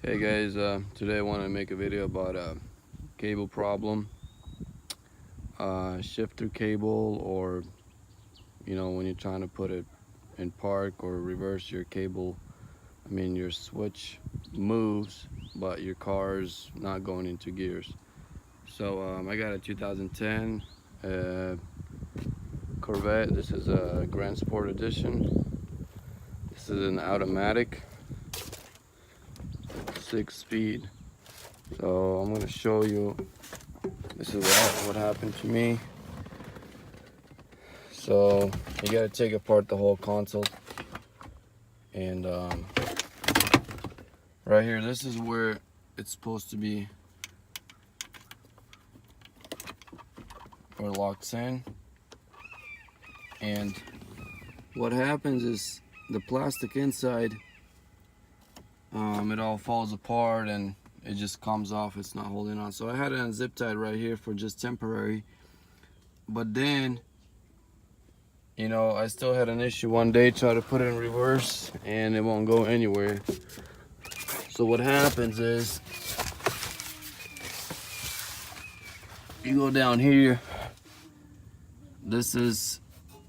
Hey guys, today I want to make a video about a cable problem, shifter cable, or when you're trying to put it in park or reverse your cable. Your switch moves, but your car's not going into gears. So I got a 2010 Corvette. This is a Grand Sport Edition. This is an automatic 6-speed. So I'm going to show you. This is what happened to me. So you got to take apart the whole console, and right here, this is where it's supposed to be, where it locks in. And what happens is the plastic inside, it all falls apart and it just comes off. It's not holding on. So I had it on zip tied right here for just temporary, but then I still had an issue one day. Try to put it in reverse and it won't go anywhere. So what happens is you go down here. This is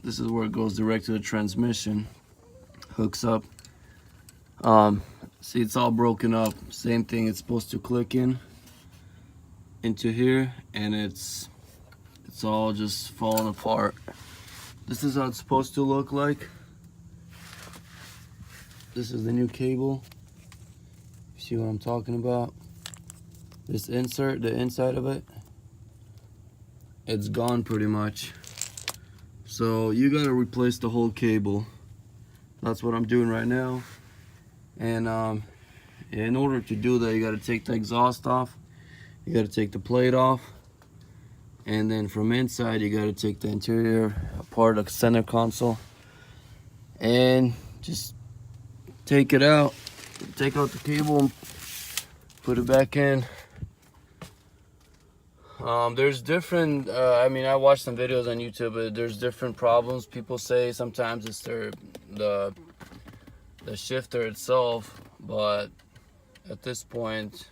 where it goes direct to the transmission, hooks up. See, it's all broken up. Same thing, it's supposed to click into here, and it's all just falling apart. This is how it's supposed to look like. This is the new cable. See what I'm talking about? This insert, the inside of it, it's gone pretty much. So you gotta replace the whole cable. That's what I'm doing right now. And in order to do that, you gotta take the exhaust off, you gotta take the plate off, and then from inside you gotta take the interior apart, the center console, and just take it out. Take out the cable and put it back in. There's different, I watched some videos on YouTube, but there's different problems. People say sometimes it's the shifter itself, but at this point,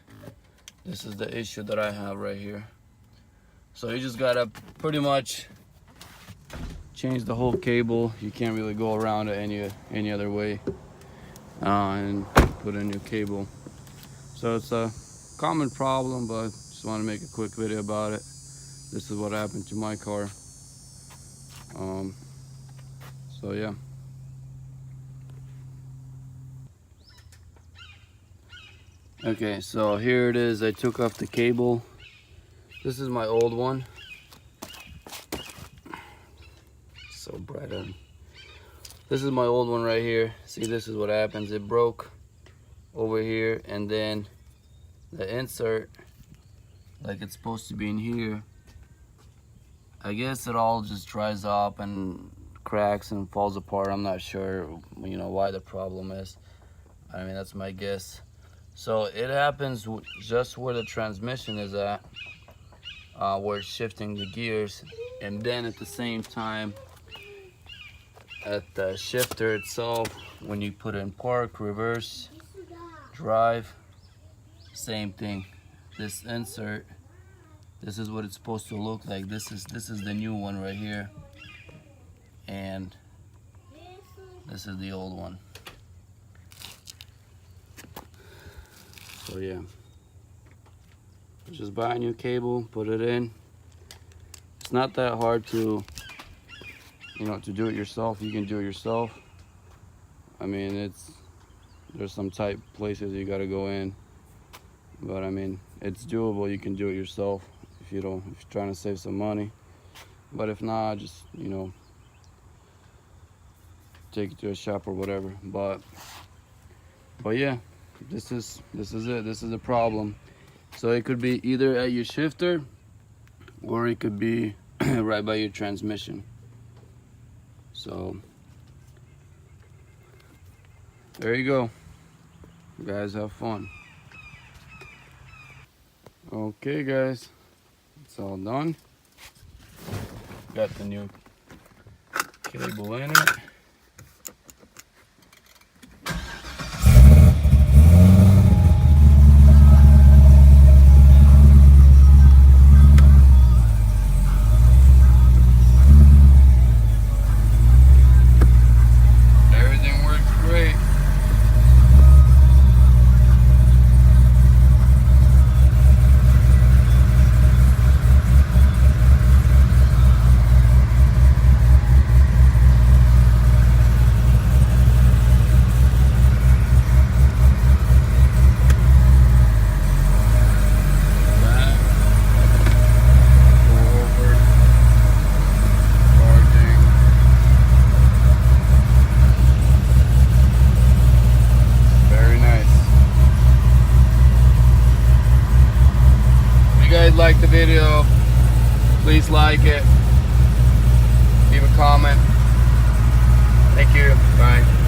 this is the issue that I have right here. So you just gotta pretty much change the whole cable. You can't really go around it any other way, and put a new cable. So it's a common problem, but just want to make a quick video about it. This is what happened to my car. So yeah. Okay, so here it is. I took off the cable. This is my old one. So bright on. This is my old one right here. See, this is what happens. It broke over here, and then the insert, like it's supposed to be in here, I guess it all just dries up and cracks and falls apart. I'm not sure, why the problem is. That's my guess. So it happens just where the transmission is at, where it's shifting the gears, and then at the same time at the shifter itself, when you put it in park, reverse, drive, same thing. This insert, this is what it's supposed to look like. This is the new one right here, and this is the old one. So yeah, just buy a new cable, put it in. It's not that hard to do it yourself. You can do it yourself. There's some tight places you gotta go in, but it's doable. You can do it yourself if you're trying to save some money. But if not, just take it to a shop or whatever. But yeah, this is it. This is the problem. So it could be either at your shifter, or it could be right by your transmission. So there you go. You guys have fun. Okay guys, it's all done. Got the new cable in it. video, please like it, leave a comment. Thank you. Bye.